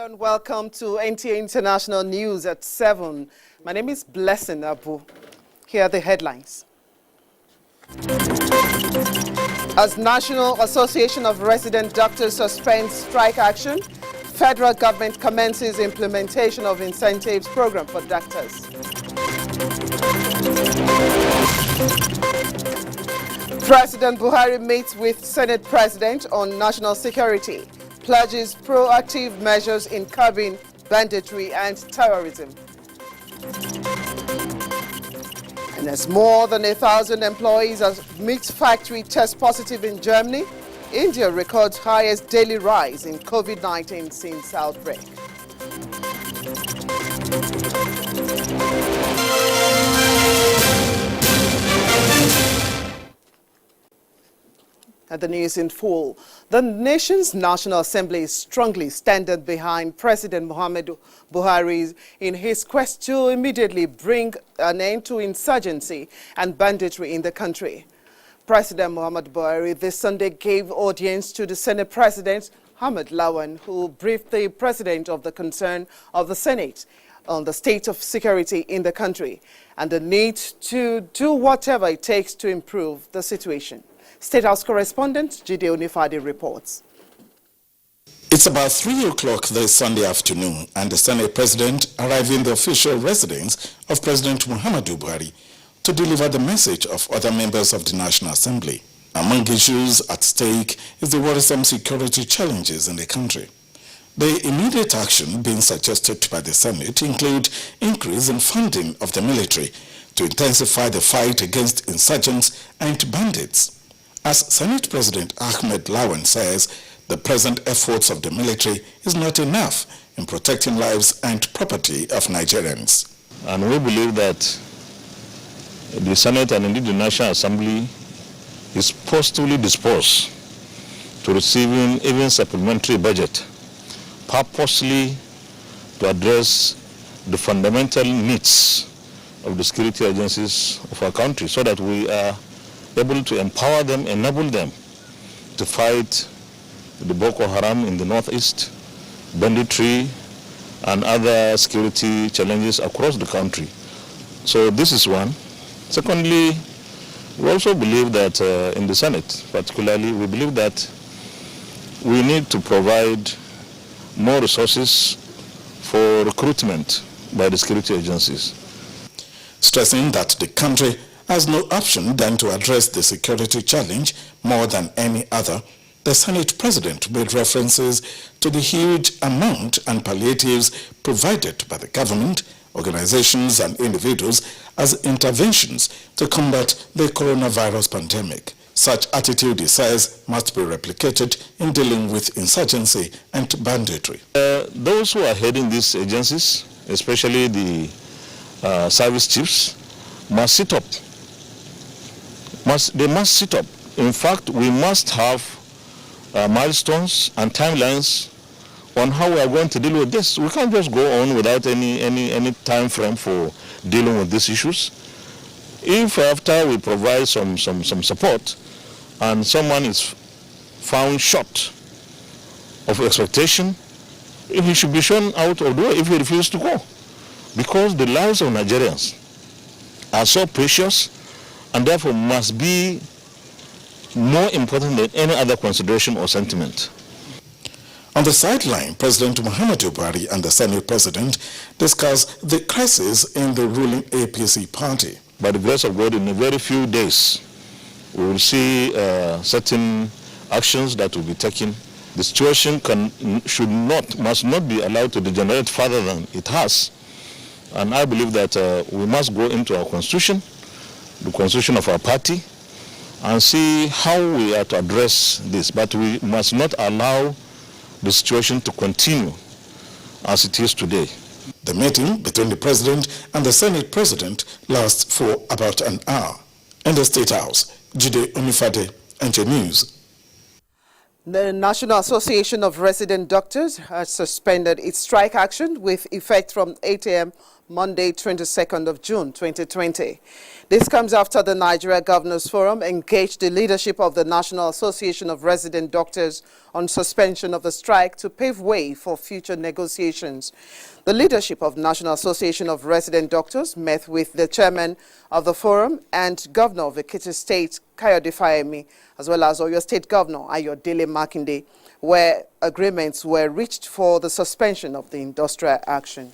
Hello and welcome to NTA International News at 7. My name is Blessing Abu. Here are the headlines. As National Association of Resident Doctors suspends strike action, federal government commences implementation of incentives program for doctors. President Buhari meets with Senate President on national security, pledges proactive measures in curbing banditry and terrorism. And as more than 1,000 employees of meat factory test positive in Germany, India records highest daily rise in COVID-19 since outbreak. At the news in full, the nation's National Assembly is strongly standing behind President Muhammadu Buhari in his quest to immediately bring an end to insurgency and banditry in the country. President Muhammadu Buhari this Sunday gave audience to the Senate President, Ahmed Lawan, who briefed the President of the concern of the Senate on the state of security in the country and the need to do whatever it takes to improve the situation. State House correspondent Jide Onifade reports. It's about 3 o'clock this Sunday afternoon, and the Senate President arrived in the official residence of President Muhammadu Buhari to deliver the message of other members of the National Assembly. Among issues at stake is the worrisome security challenges in the country. The immediate action being suggested by the Senate include increase in funding of the military to intensify the fight against insurgents and bandits. As Senate President Ahmed Lawan says, the present efforts of the military is not enough in protecting lives and property of Nigerians. And we believe that the Senate and indeed the National Assembly is positively disposed to receiving even supplementary budget purposely to address the fundamental needs of the security agencies of our country so that we are able to empower them, enable them to fight the Boko Haram in the northeast, banditry, and other security challenges across the country. So this is one. Secondly, we also believe that in the Senate particularly, we believe that we need to provide more resources for recruitment by the security agencies. Stressing that the country has no option than to address the security challenge more than any other, the Senate President made references to the huge amount and palliatives provided by the government, organizations and individuals as interventions to combat the coronavirus pandemic. Such attitude, he says, must be replicated in dealing with insurgency and banditry. Those who are heading these agencies, especially the service chiefs, must sit up. They must sit up. In fact, we must have milestones and timelines on how we are going to deal with this. We can't just go on without any time frame for dealing with these issues. If after we provide some support and someone is found short of expectation, he should be shown out of the way if he refuses to go. Because the lives of Nigerians are so precious and therefore must be more important than any other consideration or sentiment. On the sideline, President Muhammadu Buhari and the Senate President discussed the crisis in the ruling APC party. By the grace of God, in a very few days, we will see certain actions that will be taken. The situation must not be allowed to degenerate further than it has. And I believe that we must go into our constitution, the constitution of our party, and see how we are to address this. But we must not allow the situation to continue as it is today. The meeting between the President and the Senate President lasts for about an hour. In the State House, Jide Onifade, NTA News. The National Association of Resident Doctors has suspended its strike action with effect from 8 a.m. Monday, 22nd of June, 2020. This comes after the Nigeria Governors Forum engaged the leadership of the National Association of Resident Doctors on suspension of the strike to pave way for future negotiations. The leadership of National Association of Resident Doctors met with the chairman of the forum and Governor of Ekiti State, Kayode Fayemi, as well as Oyo State Governor Ayodele Makinde, where agreements were reached for the suspension of the industrial action.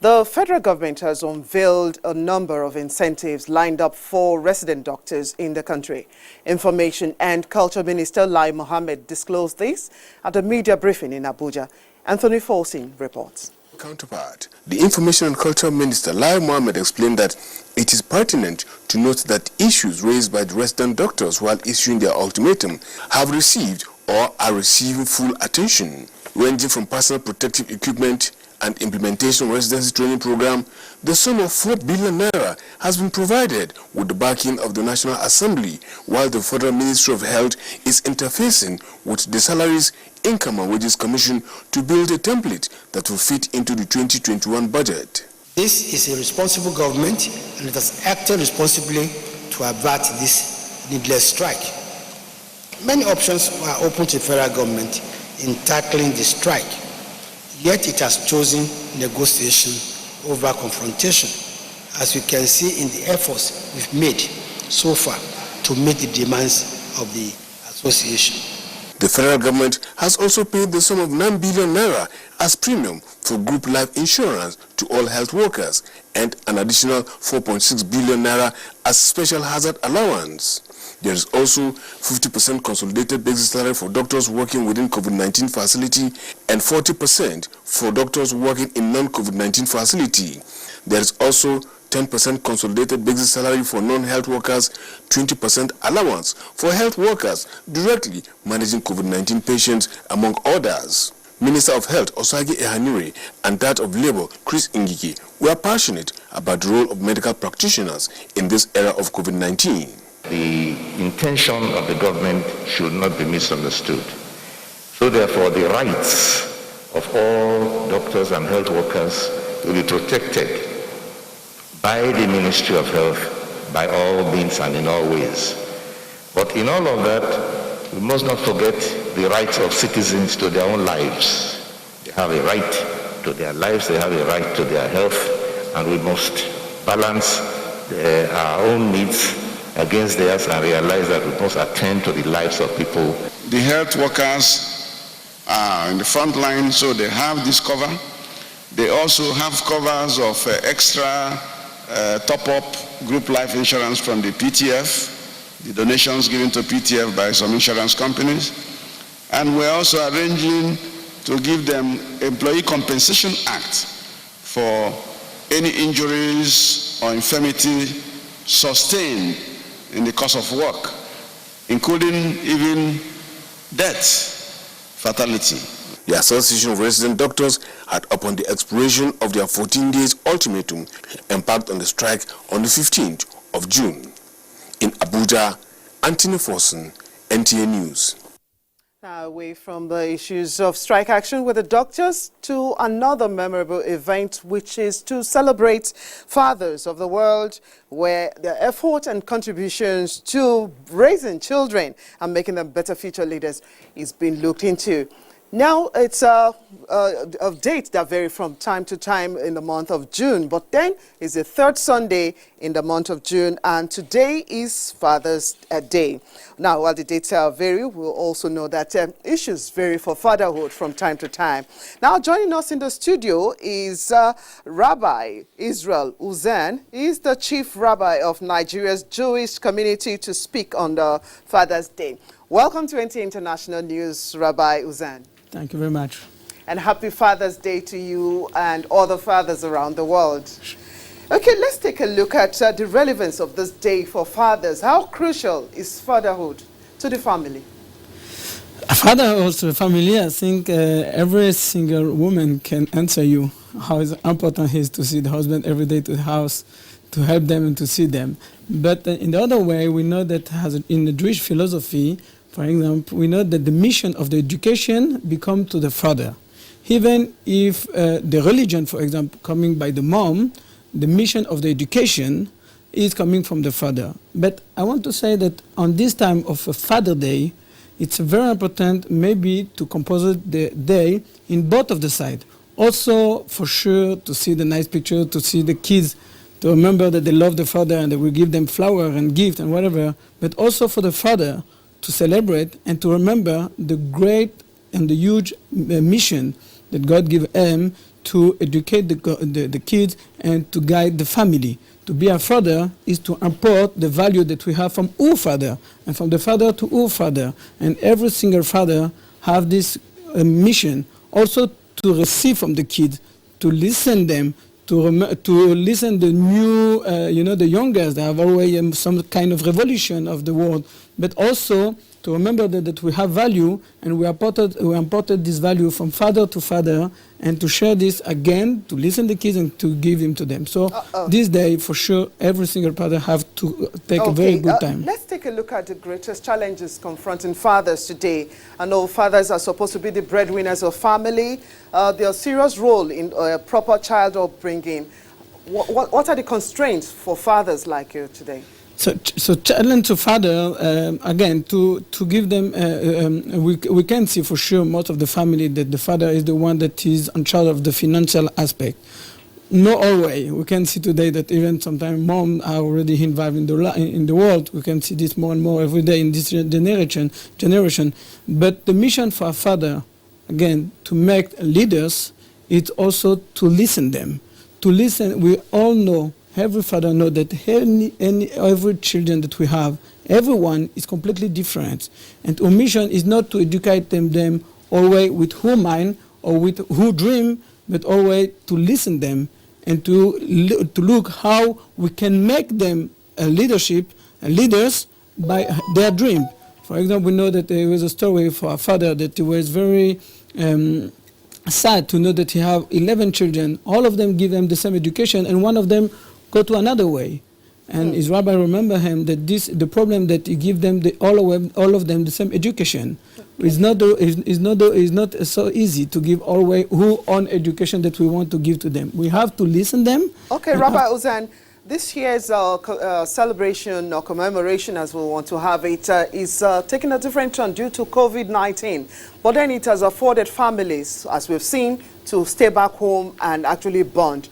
The federal government has unveiled a number of incentives lined up for resident doctors in the country. Information and Culture Minister Lai Mohammed disclosed this at a media briefing in Abuja. Anthony Folsin reports. Counterpart, the Information and Culture Minister Lai Mohammed explained that it is pertinent to note that issues raised by the resident doctors while issuing their ultimatum have received or are receiving full attention, ranging from personal protective equipment and implementation residency training program. The sum of 4 billion naira has been provided with the backing of the National Assembly, while the Federal Ministry of Health is interfacing with the Salaries, Income and Wages Commission to build a template that will fit into the 2021 budget. This is a responsible government, and it has acted responsibly to avert this needless strike. Many options are open to the federal government in tackling the strike, yet it has chosen negotiation over confrontation, as you can see in the efforts we've made so far to meet the demands of the association. The federal government has also paid the sum of 9 billion naira as premium for group life insurance to all health workers and an additional 4.6 billion naira as special hazard allowance. There is also 50% consolidated basic salary for doctors working within COVID-19 facility and 40% for doctors working in non-COVID-19 facility. There is also 10% consolidated basic salary for non-health workers, 20% allowance for health workers directly managing COVID-19 patients, among others. Minister of Health Osagi Ehanire and that of Labour Chris Ngige were passionate about the role of medical practitioners in this era of COVID-19. The intention of the government should not be misunderstood. So therefore, the rights of all doctors and health workers will be protected by the Ministry of Health by all means and in all ways. But in all of that, we must not forget the rights of citizens to their own lives. They have a right to their lives, they have a right to their health, and we must balance our own needs against theirs and realize that we must attend to the lives of people. The health workers are in the front line, so they have this cover. They also have covers of extra top-up group life insurance from the PTF, the donations given to PTF by some insurance companies. And we're also arranging to give them Employee Compensation Act for any injuries or infirmity sustained in the course of work, including even death, fatality. The Association of Resident Doctors had, upon the expiration of their 14 days ultimatum, embarked on the strike on the 15th of June. In Abuja, Anthony Folsin, NTA News. Now, away from the issues of strike action with the doctors to another memorable event, which is to celebrate fathers of the world, where their effort and contributions to raising children and making them better future leaders is being looked into. Now, it's a date that vary from time to time in the month of June, but then it's the third Sunday in the month of June, and today is Father's Day. Now, while the dates vary, we'll also know that issues vary for fatherhood from time to time. Now, joining us in the studio is Rabbi Israel Uzan. He's the chief rabbi of Nigeria's Jewish community to speak on the Father's Day. Welcome to NTA International News, Rabbi Uzan. Thank you very much. And happy Father's Day to you and all the fathers around the world. Okay, let's take a look at the relevance of this day for fathers. How crucial is fatherhood to the family? Fatherhood to the family, I think every single woman can answer you how important it is to see the husband every day to the house, to help them and to see them. But in the other way, we know that in the Jewish philosophy, for example, we know that the mission of the education becomes to the father. Even if the religion, for example, coming by the mom, the mission of the education is coming from the father. But I want to say that on this time of a Father Day, it's very important maybe to compose the day in both of the sides. Also, for sure, to see the nice picture, to see the kids, to remember that they love the father and that we give them flower and gift and whatever, but also for the father to celebrate and to remember the great and the huge mission that God gave him to educate the kids and to guide the family. To be a father is to import the value that we have from our father and from the father to our father. And every single father have this mission also to receive from the kids, to listen them, to listen the new, the youngers. They have always some kind of revolution of the world, but also to remember that we have value and we imported this value from father to father, and to share this again, to listen to the kids and to give them to them. So this day, for sure, every single father have to take a very good time. Let's take a look at the greatest challenges confronting fathers today. I know fathers are supposed to be the breadwinners of family. Their serious role in proper child upbringing. What are the constraints for fathers like you today? So challenge to father, again, to give them, we can see for sure most of the family that the father is the one that is in charge of the financial aspect. Not always. We can see today that even sometimes moms are already involved in the world. We can see this more and more every day in this generation. But the mission for a father, again, to make leaders, is also to listen them. To listen, we all know, every father knows that every children that we have, everyone is completely different. And our mission is not to educate them always with who mind or with who dream, but always to listen them and to look how we can make them leaders by their dream. For example, we know that there was a story for a father that he was very sad to know that he have 11 children. All of them give him the same education, and one of them go to another way. And his rabbi remember him that the problem that he give them all of them the same education. It's not so easy to give always who own education that we want to give to them. We have to listen them. Okay, Rabbi Uzan, this year's celebration or commemoration, as we want to have it, is taking a different turn due to COVID-19. But then it has afforded families, as we've seen, to stay back home and actually bond.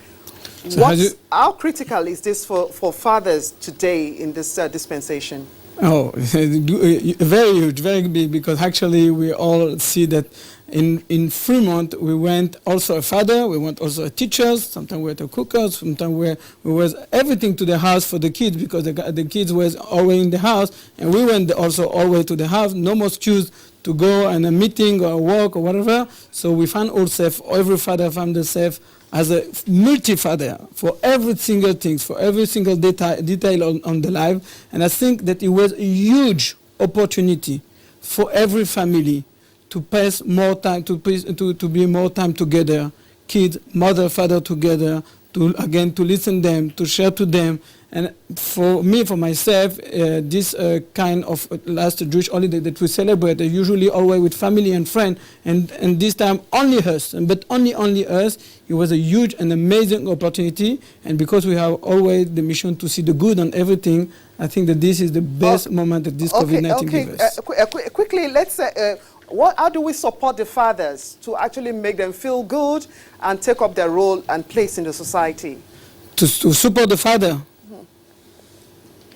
So how critical is this for fathers today in this dispensation? Oh, very huge, very big, because actually we all see that in Fremont we went also a father, we went also a teachers, sometimes we were cookers, sometimes we was everything to the house for the kids, because the kids was always in the house, and we went also always to the house, no more excuse to go on a meeting or a walk or whatever. So we found ourselves, every father found himself as a multi-father for every single thing, for every single detail on the life. And I think that it was a huge opportunity for every family to pass more time, to be more time together, kids, mother, father together, to listen them, to share to them. And for me, for myself, this kind of last Jewish holiday that we celebrate, usually always with family and friends, and this time only us, but only us. It was a huge and amazing opportunity, and because we have always the mission to see the good on everything, I think that this is the best moment that this COVID-19 gives us. Quickly, let's say, how do we support the fathers to actually make them feel good and take up their role and place in the society? To support the father.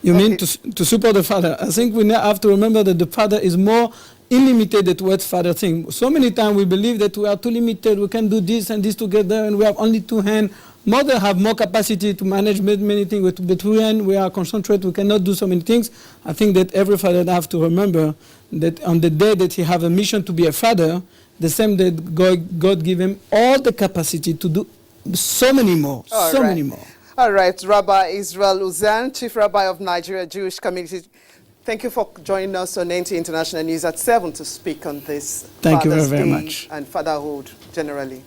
You mean to support the father? I think we now have to remember that the father is more unlimited than what father thinks. So many times we believe that we are too limited, we can do this and this together, and we have only two hands. Mother have more capacity to manage many things, but we are concentrated, we cannot do so many things. I think that every father have to remember that on the day that he have a mission to be a father, the same day God give him all the capacity to do so many more, many more. All right, Rabbi Israel Uzan, Chief Rabbi of Nigeria Jewish Community. Thank you for joining us on NTA International News at 7 to speak on this Thank you Father's very Day much. And fatherhood generally.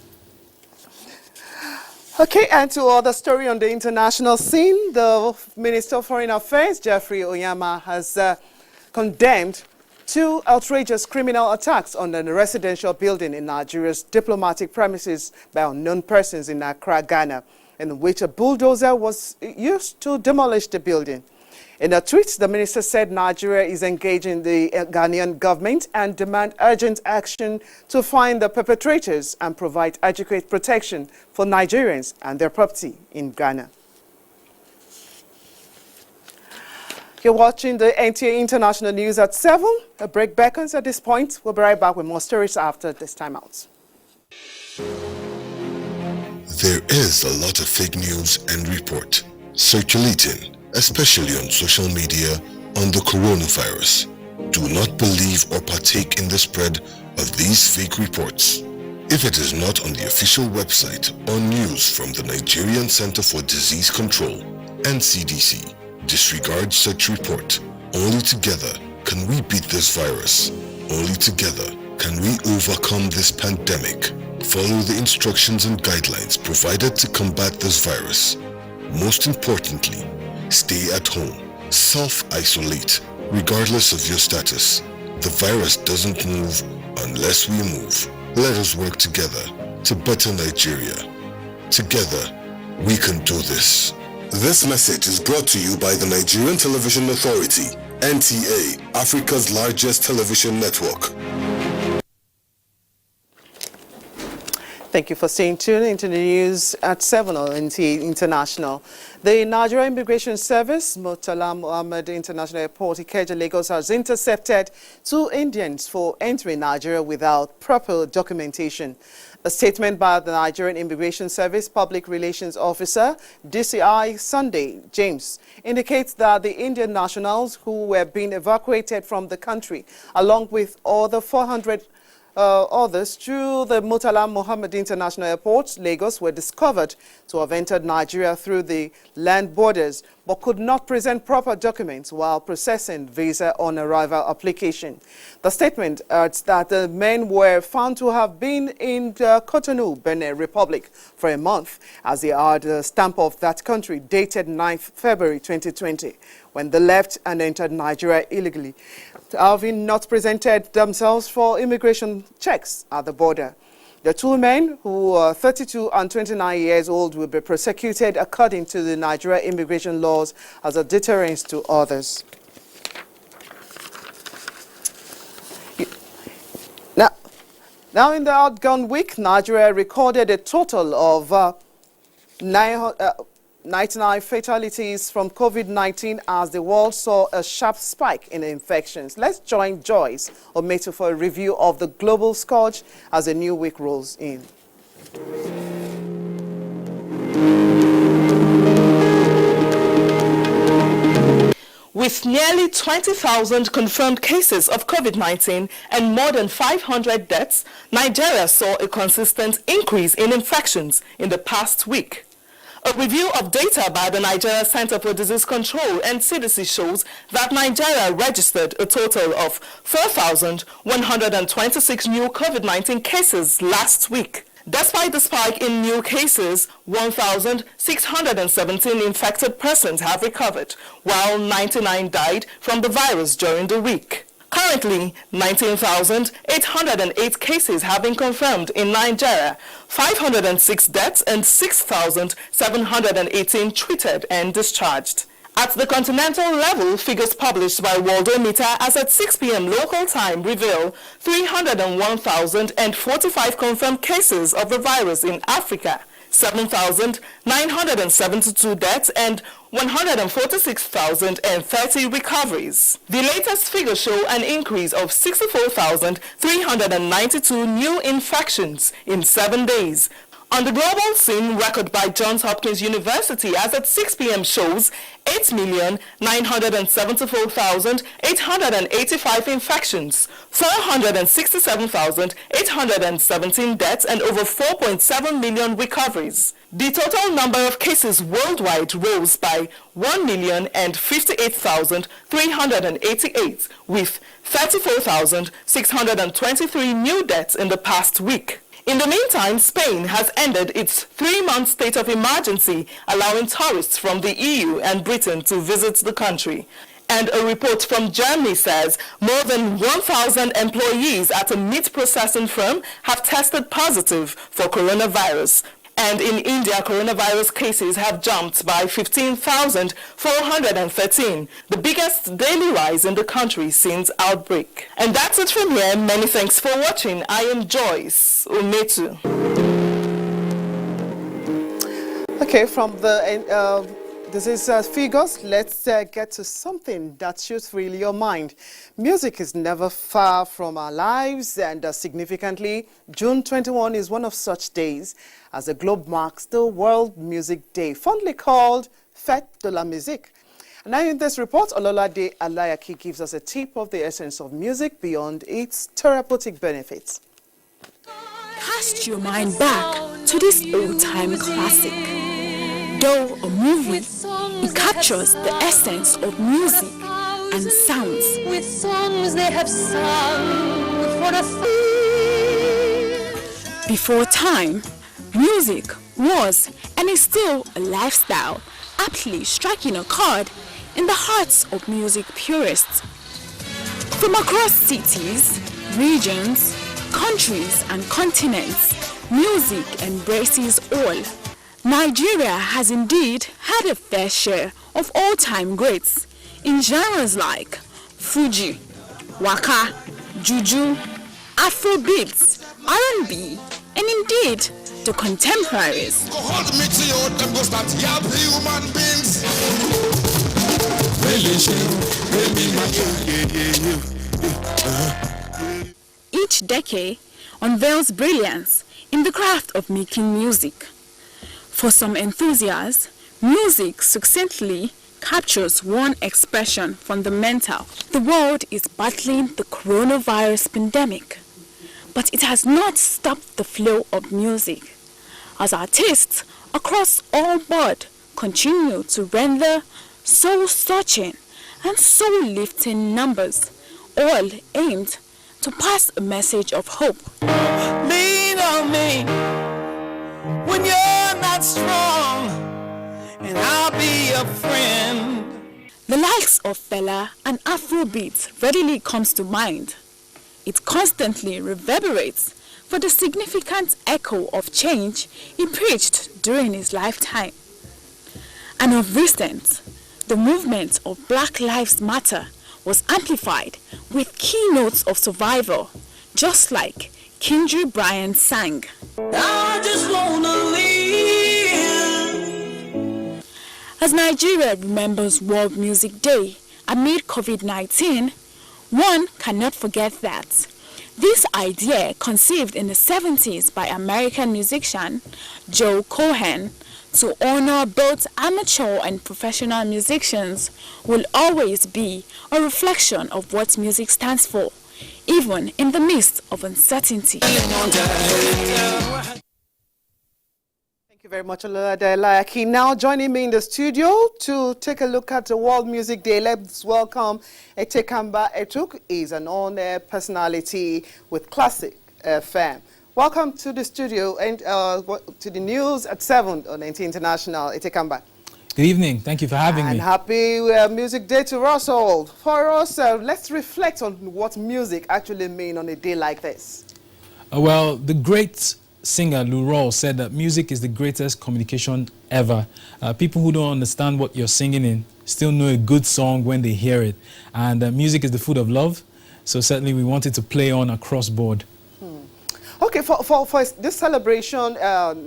Okay, and to other story on the international scene, the Minister of Foreign Affairs, Jeffrey Onyema, has condemned Two outrageous criminal attacks on a residential building in Nigeria's diplomatic premises by unknown persons in Accra, Ghana, in which a bulldozer was used to demolish the building. In a tweet, the minister said Nigeria is engaging the Ghanaian government and demand urgent action to find the perpetrators and provide adequate protection for Nigerians and their property in Ghana. You're watching the NTA International News at 7. A break beckons at this point. We'll be right back with more stories after this time out. There is a lot of fake news and report circulating, especially on social media, on the coronavirus. Do not believe or partake in the spread of these fake reports. If it is not on the official website or news from the Nigerian Center for Disease Control, NCDC, disregard such report. Only together can we beat this virus. Only together can we overcome this pandemic. Follow the instructions and guidelines provided to combat this virus. Most importantly, stay at home. Self-isolate, regardless of your status. The virus doesn't move unless we move. Let us work together to better Nigeria. Together, we can do this. This message is brought to you by the Nigerian Television Authority, NTA, Africa's largest television network. Thank you for staying tuned into the news at 7 on NTA International. The Nigerian Immigration Service, Murtala Muhammad International Airport, Ikeja, Lagos, has intercepted 2 Indians for entering Nigeria without proper documentation. A statement by the Nigerian Immigration Service Public Relations Officer, DCI Sunday James, indicates that the Indian nationals who were being evacuated from the country, along with all the 400 others through the Murtala Muhammad International Airport, Lagos, were discovered to have entered Nigeria through the land borders, but could not present proper documents while processing visa on arrival application. The statement adds that the men were found to have been in Cotonou, Benin Republic, for a month, as they are the stamp of that country dated 9th February 2020, when they left and entered Nigeria illegally, having not presented themselves for immigration checks at the border. The 2 men, who are 32 and 29 years old, will be prosecuted according to the Nigeria immigration laws as a deterrent to others. Now in the outgone week, Nigeria recorded a total of 99 fatalities from COVID-19 as the world saw a sharp spike in infections. Let's join Joyce Ometo for a review of the global scourge as the new week rolls in. With nearly 20,000 confirmed cases of COVID-19 and more than 500 deaths, Nigeria saw a consistent increase in infections in the past week. A review of data by the Nigeria Center for Disease Control and CDC shows that Nigeria registered a total of 4,126 new COVID-19 cases last week. Despite the spike in new cases, 1,617 infected persons have recovered, while 99 died from the virus during the week. Currently, 19,808 cases have been confirmed in Nigeria, 506 deaths and 6,718 treated and discharged. At the continental level, figures published by Worldometer as at 6 p.m. local time reveal 301,045 confirmed cases of the virus in Africa, 7,972 deaths and 146,030 recoveries. The latest figures show an increase of 64,392 new infections in 7 days. On the global scene, record by Johns Hopkins University as at 6 p.m. shows 8,974,885 infections, 467,817 deaths, and over 4.7 million recoveries. The total number of cases worldwide rose by 1,058,388, with 34,623 new deaths in the past week. In the meantime, Spain has ended its 3-month state of emergency, allowing tourists from the EU and Britain to visit the country. And a report from Germany says more than 1,000 employees at a meat processing firm have tested positive for coronavirus. And in India, coronavirus cases have jumped by 15,413, the biggest daily rise in the country since outbreak. And that's it from here. Many thanks for watching. I am Joyce Umetu. Okay, from the figures, let's get to something that should thrill your mind. Music is never far from our lives, and significantly, June 21 is one of such days as the globe marks the World Music Day, fondly called Fête de la Musique. And now in this report, Ololade Alayaki gives us a tip of the essence of music beyond its therapeutic benefits. Cast your mind back to this old-time classic. Though a movie, it captures the essence of music and sounds. With songs they have sung for Before time, music was and is still a lifestyle, aptly striking a chord in the hearts of music purists. From across cities, regions, countries and continents, music embraces all. Nigeria has indeed had a fair share of all-time greats in genres like Fuji, Waka, Juju, Afrobeats, R&B, and indeed the contemporaries. Each decade unveils brilliance in the craft of making music. For some enthusiasts, music succinctly captures one expression fundamental. The world is battling the coronavirus pandemic, but it has not stopped the flow of music, as artists across all board continue to render soul-searching and soul-lifting numbers, all aimed to pass a message of hope. Lean on me when you're not strong, and I'll be a friend. The likes of Fela and Afrobeat readily comes to mind. It constantly reverberates for the significant echo of change he preached during his lifetime. And of recent, the movement of Black Lives Matter was amplified with keynotes of survival, just like Kindry Bryan sang. I just wanna live. As Nigeria remembers World Music Day amid COVID-19, one cannot forget that this idea, conceived in the 70s by American musician Joe Cohen to honor both amateur and professional musicians, will always be a reflection of what music stands for, even in the midst of uncertainty. Thank you very much, Ololade Alayaki. Now joining me in the studio to take a look at the World Music Day, let's welcome Etekamba Etuk. He's an on-air personality with Classic FM. Welcome to the studio and to the news at 7 on NTA International. Etekamba. Good evening. Thank you for having me. And happy Music Day to us all. For us, let's reflect on what music actually means on a day like this. Well, the great singer Lou Rawls said that music is the greatest communication ever. People who don't understand what you're singing in still know a good song when they hear it. And music is the food of love. So certainly we wanted to play on across board. Okay, for this celebration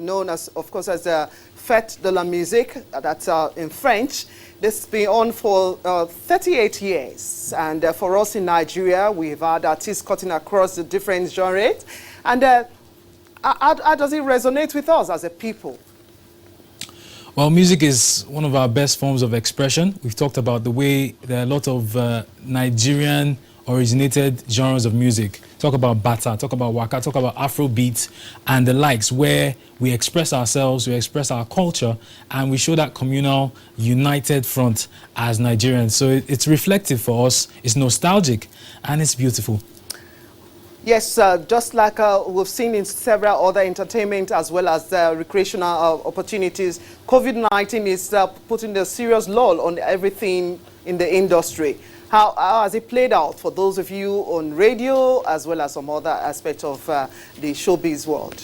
known as, of course, as the Fête de la Musique, that's in French, this has been on for 38 years. And for us in Nigeria, we've had artists cutting across the different genres. And how does it resonate with us as a people? Well, music is one of our best forms of expression. We've talked about the way there are a lot of Nigerian originated genres of music. Talk about Bata, talk about Waka, talk about Afrobeat and the likes, where we express ourselves, we express our culture, and we show that communal, united front as Nigerians. So it's reflective for us, it's nostalgic, and it's beautiful. Yes, just like we've seen in several other entertainment as well as recreational opportunities, COVID-19 is putting a serious lull on everything in the industry. How has it played out for those of you on radio as well as some other aspects of the showbiz world?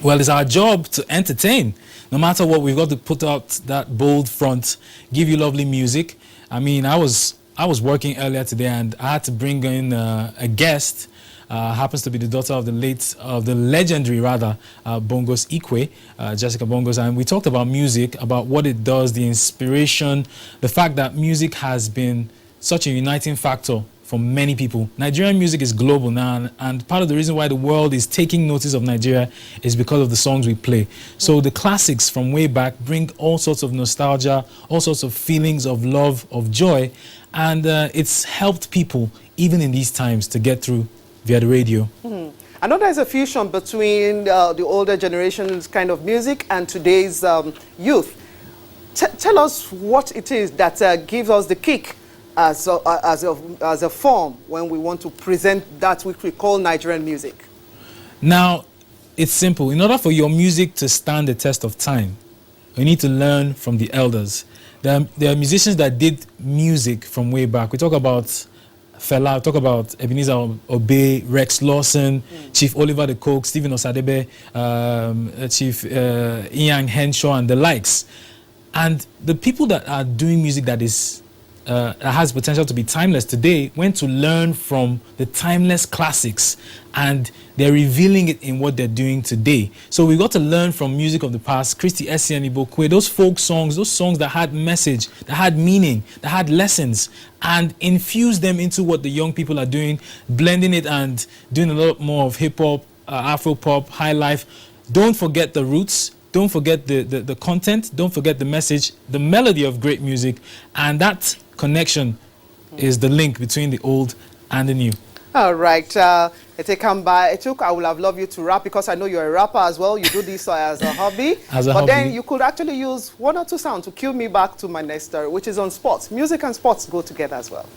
Well, it's our job to entertain. No matter what, we've got to put out that bold front, give you lovely music. I mean, I was working earlier today and I had to bring in a guest. Happens to be the daughter of the legendary Bongos Ikwe, Jessica Bongos, and we talked about music, about what it does, the inspiration, the fact that music has been such a uniting factor for many people. Nigerian music is global now, and part of the reason why the world is taking notice of Nigeria is because of the songs we play. So the classics from way back bring all sorts of nostalgia, all sorts of feelings of love, of joy, and it's helped people, even in these times, to get through via the radio. I know there's a fusion between the older generation's kind of music and today's youth. Tell us what it is that gives us the kick as a form when we want to present that which we call Nigerian music. Now, it's simple. In order for your music to stand the test of time, you need to learn from the elders. There are musicians that did music from way back. We talk about Fela, talk about Ebenezer Obey, Rex Lawson, Chief Oliver the Coke, Stephen Osadebe, Chief Ian Henshaw, and the likes. And the people that are doing music that has potential to be timeless today went to learn from the timeless classics, and they're revealing it in what they're doing today. So we got to learn from music of the past, Christy Essie and Ibokwe, those folk songs, those songs that had message, that had meaning, that had lessons, and infuse them into what the young people are doing, blending it and doing a lot more of hip-hop, Afro-pop, high life. Don't forget the roots. Don't forget the content. Don't forget the message, the melody of great music, and that connection is the link between the old and the new. All right, Etuk, I would have loved you to rap because I know you're a rapper as well. You do this as a hobby. But then you could actually use one or two sounds to cue me back to my next story, which is on sports. Music and sports go together as well.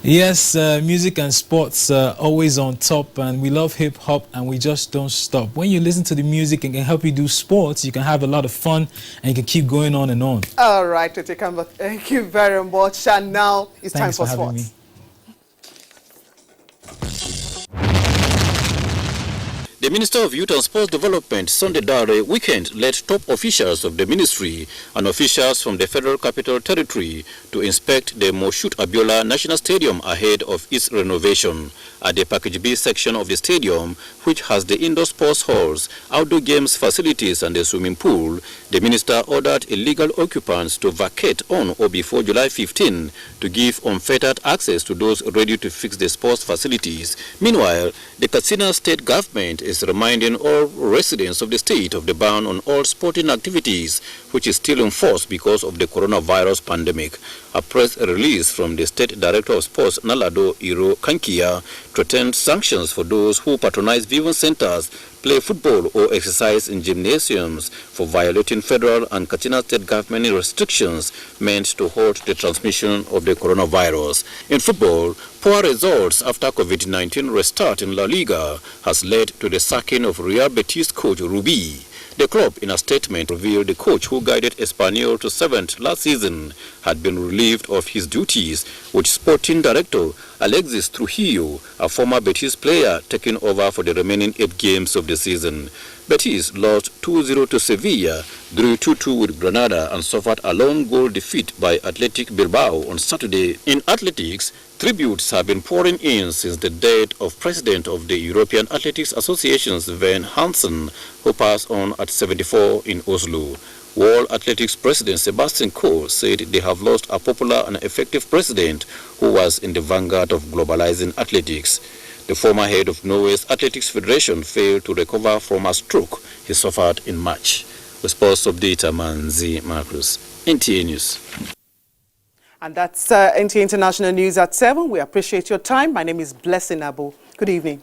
Yes, music and sports always on top, and we love hip-hop and we just don't stop. When you listen to the music and can help you do sports, you can have a lot of fun and you can keep going on and on. All right, Etekamba, thank you very much. And now it's time for sports. The Minister of Youth and Sports Development, Sunday Dare, weekend led top officials of the ministry and officials from the Federal Capital Territory to inspect the Moshood Abiola National Stadium ahead of its renovation. At the Package B section of the stadium, which has the indoor sports halls, outdoor games facilities and the swimming pool, the minister ordered illegal occupants to vacate on or before July 15 to give unfettered access to those ready to fix the sports facilities. Meanwhile, the Katsina state government is reminding all residents of the state of the ban on all sporting activities, which is still in force because of the coronavirus pandemic. A press release from the State Director of Sports, Nalado Iro Kankia, threatened sanctions for those who patronize viewing centers, play football or exercise in gymnasiums for violating federal and Katsina state government restrictions meant to halt the transmission of the coronavirus. In football, poor results after COVID-19 restart in La Liga has led to the sacking of Real Betis coach Rubi. The club, in a statement, revealed the coach who guided Espanyol to 7th last season had been relieved of his duties, with sporting director Alexis Trujillo, a former Betis player, taking over for the remaining 8 games of the season. Betis lost 2-0 to Sevilla, drew 2-2 with Granada, and suffered a lone goal defeat by Athletic Bilbao on Saturday. In athletics, tributes have been pouring in since the death of President of the European Athletics Association, Sven Hansen, who passed on at 74 in Oslo. World Athletics President Sebastian Coe said they have lost a popular and effective president who was in the vanguard of globalizing athletics. The former head of Norway's Athletics Federation failed to recover from a stroke he suffered in March. With sports update, Manzi Marcus, NTA News. And that's NTA International News at 7. We appreciate your time. My name is Blessing Abu. Good evening.